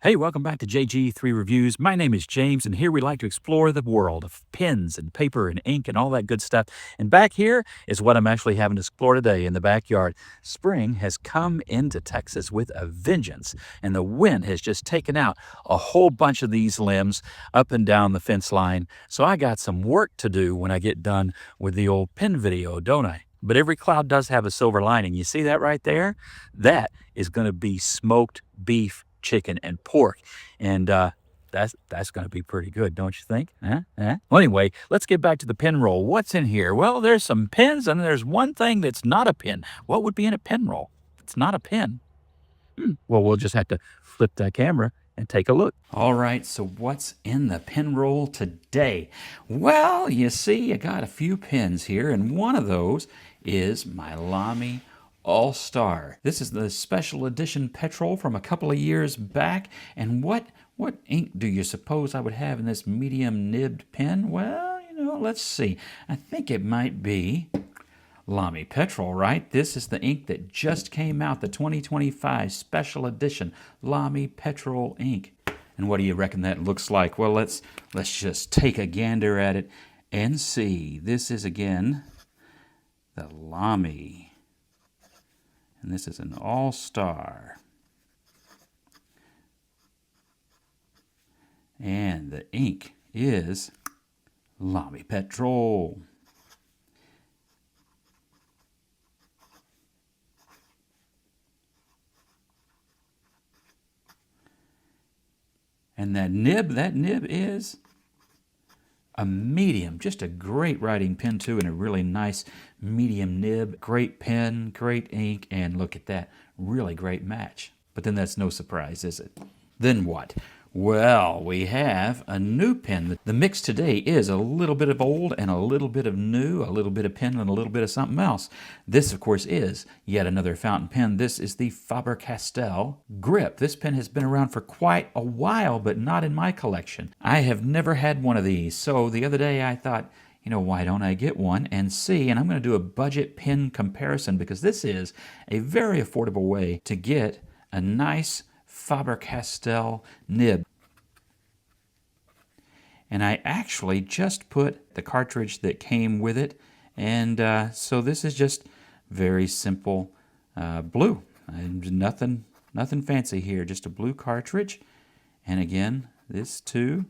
Hey, welcome back to JG3 Reviews. My name is James, and here we like to explore the world of pens and paper and ink and all that good stuff. And back here is what I'm actually having to explore today in the backyard. Spring has come into Texas with a vengeance, and the wind has just taken out a whole bunch of these limbs up and down the fence line. So I got some work to do when I get done with the old pen video, don't I? But every cloud does have a silver lining. You see that right there? That is going to be smoked beef, chicken, and pork. And that's going to be pretty good, don't you think? Huh? Well, anyway, let's get back to the pen roll. What's in here? Well, there's some pens, and there's one thing that's not a pen. What would be in a pen roll? It's not a pen. Well, we'll just have to flip that camera and take a look. All right, so what's in the pen roll today? Well, you see, I got a few pens here, and one of those is my Lamy All-Star. This is the special edition petrol from a couple of years back. And what ink do you suppose I would have in this medium nibbed pen? Well, let's see. I think it might be Lamy Petrol, right? This is the ink that just came out, the 2025 special edition Lamy Petrol ink. And what do you reckon that looks like? Well, let's just take a gander at it and see. This is, again, the Lamy. And this is an All-Star. And the ink is Lamy Petrol. And that nib is a medium, just a great writing pen too, and a really nice medium nib. Great pen, great ink, and look at that, really great match. But then that's no surprise, is it? Then what? Well, we have a new pen. The mix today is a little bit of old and a little bit of new, a little bit of pen and a little bit of something else. This, of course, is yet another fountain pen. This is the Faber-Castell Grip. This pen has been around for quite a while, but not in my collection. I have never had one of these, so the other day I thought, why don't I get one and see? And I'm going to do a budget pen comparison because this is a very affordable way to get a nice Faber-Castell nib. And I actually just put the cartridge that came with it, and so this is just very simple blue. Nothing fancy here, just a blue cartridge. And again, this too,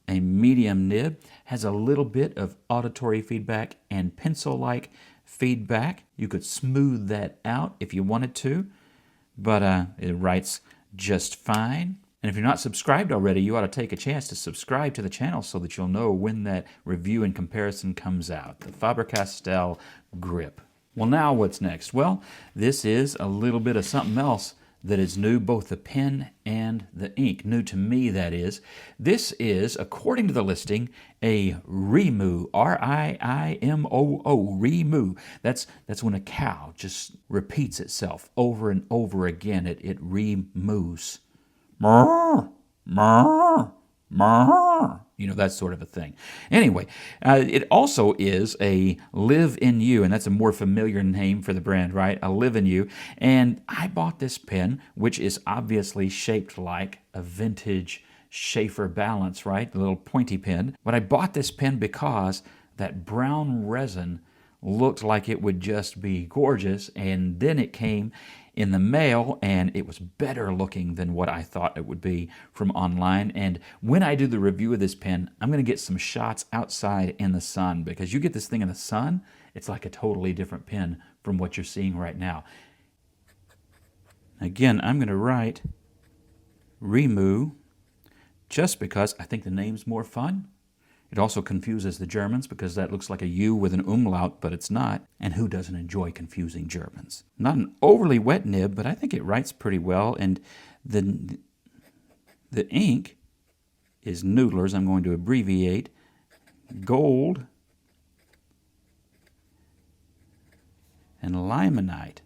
a medium nib, has a little bit of auditory feedback and pencil-like feedback. You could smooth that out if you wanted to, but it writes just fine. And if you're not subscribed already, you ought to take a chance to subscribe to the channel so that you'll know when that review and comparison comes out. The Faber-Castell Grip. Well, now what's next? Well, this is a little bit of something else that is new, both the pen and the ink. New to me, that is. This is, according to the listing, a Riimoo, R-I-I-M-O-O, Riimoo. That's when a cow just repeats itself over and over again. It remoos. Murr, murr, murr. That sort of a thing. Anyway, it also is a Live in You, and that's a more familiar name for the brand, right? A Live in You. And I bought this pen, which is obviously shaped like a vintage Schaefer Balance, right? The little pointy pen. But I bought this pen because that brown resin looked like it would just be gorgeous, and then it came in the mail, and it was better looking than what I thought it would be from online. And when I do the review of this pen, I'm going to get some shots outside in the sun, because you get this thing in the sun, it's like a totally different pen from what you're seeing right now. Again, I'm going to write Riimoo just because I think the name's more fun. It also confuses the Germans because that looks like a U with an umlaut, but it's not. And who doesn't enjoy confusing Germans? Not an overly wet nib, but I think it writes pretty well. And the ink is Noodler's. I'm going to abbreviate. Gold and Limonite.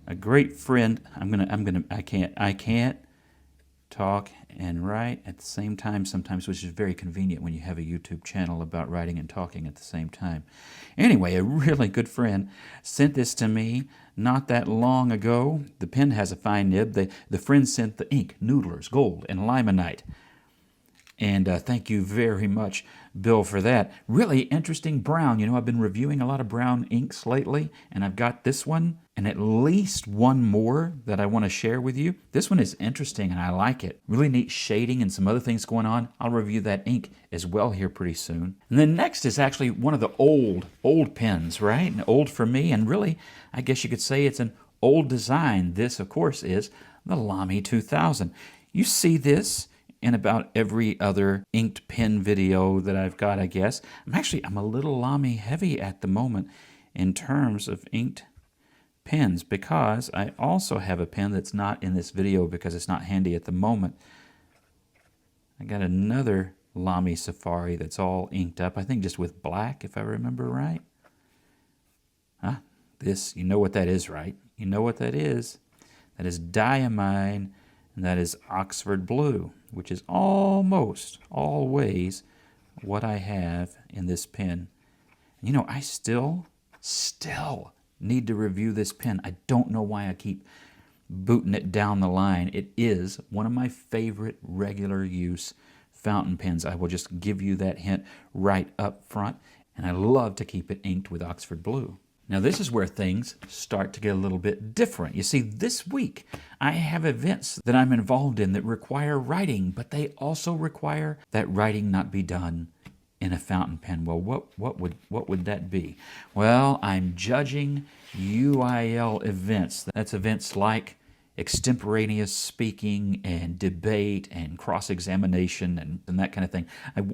A great friend. I can't talk and write at the same time sometimes, which is very convenient when you have a YouTube channel about writing and talking at the same time. Anyway, a really good friend sent this to me not that long ago. The pen has a fine nib. The friend sent the ink, Noodlers, gold, and Limonite. And thank you very much, Bill, for that. Really interesting brown. You know, I've been reviewing a lot of brown inks lately, and I've got this one and at least one more that I want to share with you. This one is interesting, and I like it. Really neat shading and some other things going on. I'll review that ink as well here pretty soon. And then next is actually one of the old pens, right? And old for me, and really, I guess you could say it's an old design. This, of course, is the Lamy 2000. You see this in about every other inked pen video that I've got, I guess. I'm a little Lamy heavy at the moment in terms of inked pens, because I also have a pen that's not in this video because it's not handy at the moment. I got another Lamy Safari that's all inked up, I think just with black, if I remember right. This, you know what that is, right? You know what that is. That is diamine, and that is Oxford blue, which is almost always what I have in this pen. You know, I still need to review this pen. I don't know why I keep booting it down the line. It is one of my favorite regular use fountain pens. I will just give you that hint right up front, and I love to keep it inked with Oxford blue. Now this is where things start to get a little bit different. You see, this week I have events that I'm involved in that require writing, but they also require that writing not be done in a fountain pen. Well, what would that be? Well, I'm judging UIL events. That's events like extemporaneous speaking and debate and cross-examination and that kind of thing.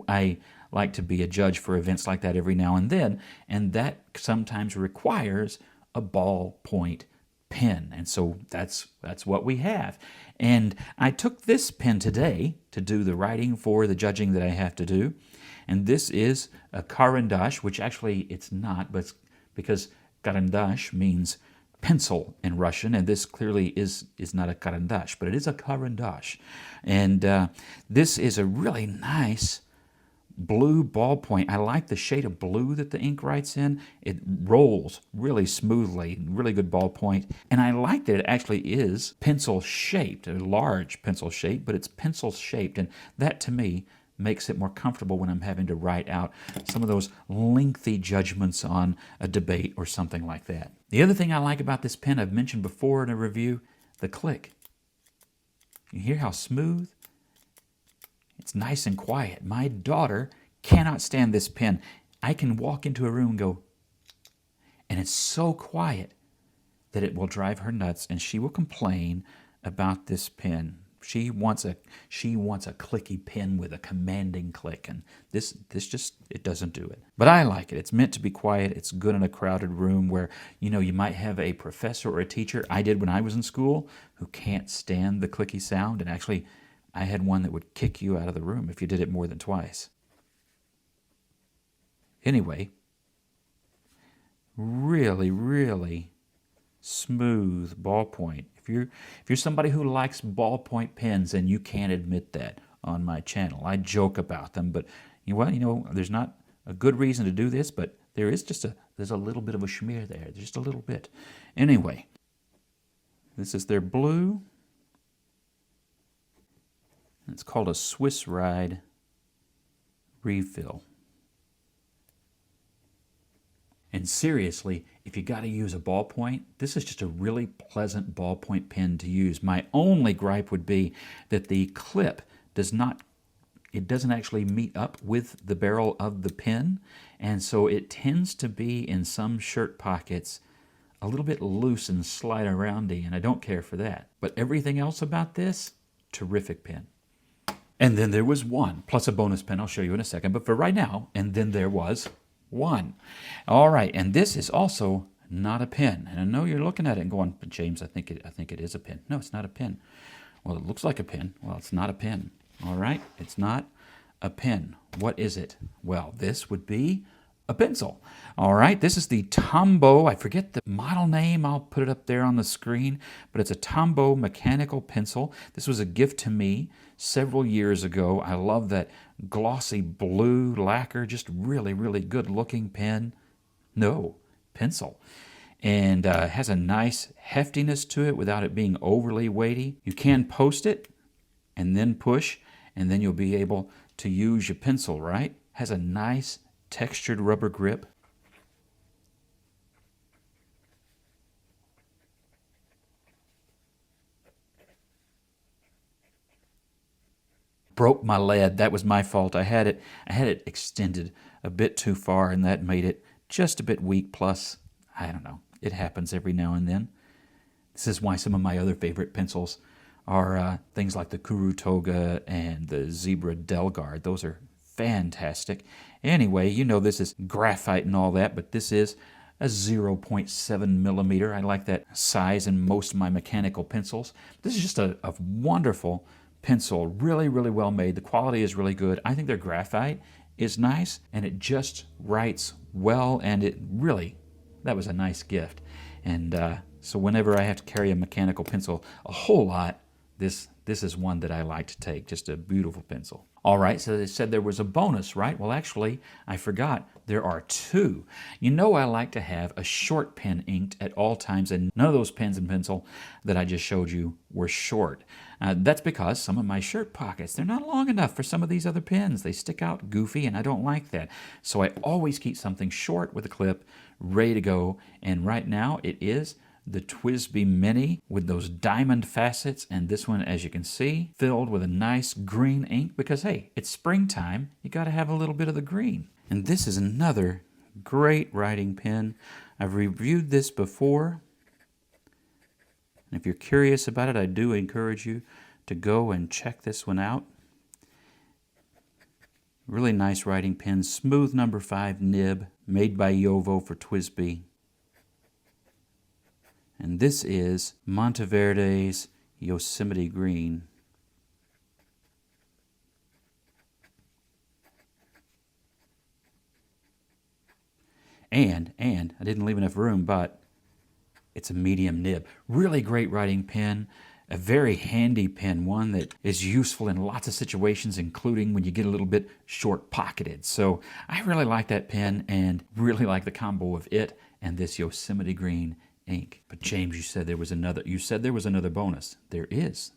I like to be a judge for events like that every now and then, and that sometimes requires a ballpoint pen, and so that's what we have. And I took this pen today to do the writing for the judging that I have to do, and this is a karandash, which actually it's not, but it's because karandash means pencil in Russian, and this clearly is not a karandash, but it is a karandash. And this is a really nice blue ballpoint. I like the shade of blue that the ink writes in. It rolls really smoothly, really good ballpoint. And I like that it actually is pencil shaped, a large pencil shape, but it's pencil shaped. And that to me makes it more comfortable when I'm having to write out some of those lengthy judgments on a debate or something like that. The other thing I like about this pen, I've mentioned before in a review, the click. You hear how smooth? It's nice and quiet. My daughter cannot stand this pen. I can walk into a room and go, and it's so quiet that it will drive her nuts, and she will complain about this pen. She wants a clicky pen with a commanding click, and this just, it doesn't do it. But I like it. It's meant to be quiet. It's good in a crowded room where, you know, you might have a professor or a teacher, I did when I was in school, who can't stand the clicky sound, and actually I had one that would kick you out of the room if you did it more than twice. Anyway, really, really smooth ballpoint. If you're somebody who likes ballpoint pens, and you can't admit that on my channel. I joke about them, but there's not a good reason to do this, but there's a little bit of a schmear there, just a little bit. Anyway, this is their blue. It's called a Swiss Ride refill. And seriously, if you got to use a ballpoint, this is just a really pleasant ballpoint pen to use. My only gripe would be that the clip doesn't actually meet up with the barrel of the pen, and so it tends to be in some shirt pockets a little bit loose and slide aroundy, and I don't care for that. But everything else about this, terrific pen. And then there was one, plus a bonus pen I'll show you in a second, but for right now, and then there was one. All right, and this is also not a pen. And I know you're looking at it and going, but James, I think it is a pen. No, it's not a pen. Well, it looks like a pen. Well, it's not a pen. All right, it's not a pen. What is it? Well, this would be a pencil. All right, this is the Tombow. I forget the model name. I'll put it up there on the screen, but it's a Tombow mechanical pencil. This was a gift to me several years ago. I love that glossy blue lacquer, just really, really good looking pen. No, pencil. And has a nice heftiness to it without it being overly weighty. You can post it and then push, and then you'll be able to use your pencil, right? Has a nice textured rubber grip. Broke my lead. That was my fault. I had it extended a bit too far, and that made it just a bit weak. Plus, I don't know. It happens every now and then. This is why some of my other favorite pencils are things like the Kurutoga and the Zebra Delgard. Those are fantastic. Anyway, you know this is graphite and all that, but this is a 0.7 millimeter. I like that size in most of my mechanical pencils. This is just a wonderful pencil, really, really well made. The quality is really good. I think their graphite is nice, and it just writes well, and it really, that was a nice gift. And so whenever I have to carry a mechanical pencil a whole lot, this is one that I like to take. Just a beautiful pencil. All right, so they said there was a bonus, right? Well, actually, I forgot. There are two. You know I like to have a short pen inked at all times, and none of those pens and pencil that I just showed you were short. That's because some of my shirt pockets, they're not long enough for some of these other pens. They stick out goofy, and I don't like that. So I always keep something short with a clip, ready to go, and right now it is the TWSBI Mini with those diamond facets, and this one, as you can see, filled with a nice green ink because, hey, it's springtime. You got to have a little bit of the green. And this is another great writing pen. I've reviewed this before, and if you're curious about it, I do encourage you to go and check this one out. Really nice writing pen, smooth number 5 nib, made by Yovo for TWSBI. And this is Monteverde's Yosemite Green. And I didn't leave enough room, but it's a medium nib. Really great writing pen, a very handy pen, one that is useful in lots of situations, including when you get a little bit short-pocketed. So I really like that pen and really like the combo of it and this Yosemite Green ink. But James, you said there was another bonus. There is.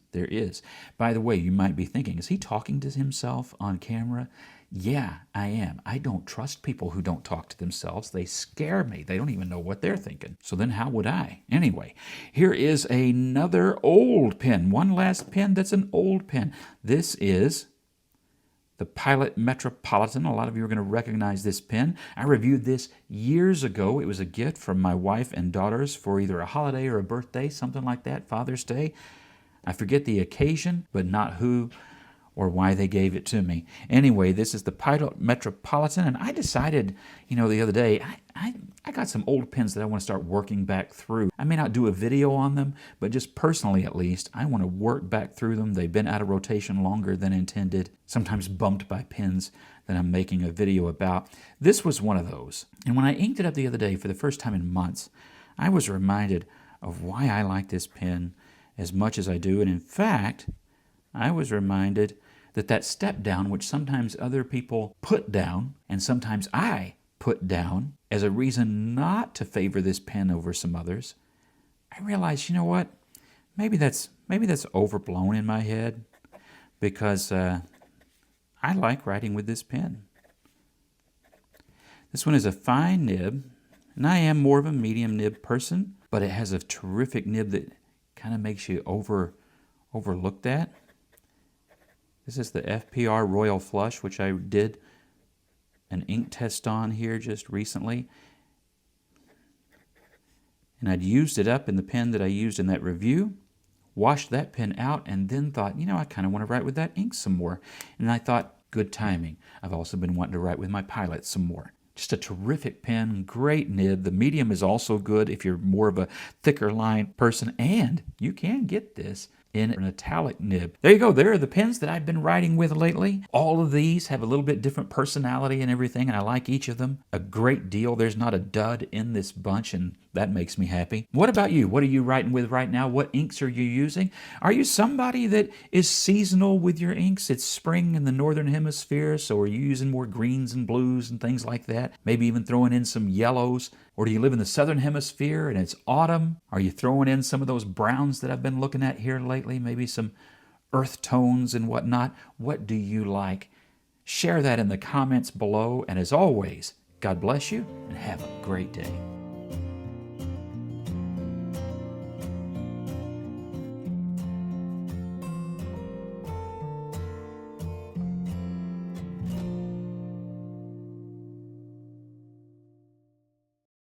By the way, you might be thinking, is he talking to himself on camera? Yeah, I am. I don't trust people who don't talk to themselves. They scare me. They don't even know what they're thinking. So then how would I? Anyway, here is another old pen. One last pen that's an old pen. This is the Pilot Metropolitan. A lot of you are going to recognize this pen. I reviewed this years ago. It was a gift from my wife and daughters for either a holiday or a birthday, something like that, Father's Day. I forget the occasion, but not who or why they gave it to me. Anyway, this is the Pilot Metropolitan, and I decided, the other day, I got some old pens that I want to start working back through. I may not do a video on them, but just personally at least, I want to work back through them. They've been out of rotation longer than intended, sometimes bumped by pens that I'm making a video about. This was one of those. And when I inked it up the other day for the first time in months, I was reminded of why I like this pen as much as I do. And in fact, I was reminded that step down, which sometimes other people put down, and sometimes I put down as a reason not to favor this pen over some others, I realized, you know what? Maybe that's overblown in my head, because I like writing with this pen. This one is a fine nib, and I am more of a medium nib person, but it has a terrific nib that kind of makes you overlook that. This is the FPR Royal Flush, which I did an ink test on here just recently. And I'd used it up in the pen that I used in that review, washed that pen out, and then thought, I kind of want to write with that ink some more. And I thought, good timing. I've also been wanting to write with my Pilot some more. Just a terrific pen, great nib. The medium is also good if you're more of a thicker line person, and you can get this in an metallic nib. There you go. There are the pens that I've been writing with lately. All of these have a little bit different personality and everything, and I like each of them a great deal. There's not a dud in this bunch, and that makes me happy. What about you? What are you writing with right now? What inks are you using? Are you somebody that is seasonal with your inks? It's spring in the northern hemisphere, so are you using more greens and blues and things like that? Maybe even throwing in some yellows? Or do you live in the southern hemisphere and it's autumn? Are you throwing in some of those browns that I've been looking at here lately? Maybe some earth tones and whatnot? What do you like? Share that in the comments below. And as always, God bless you and have a great day.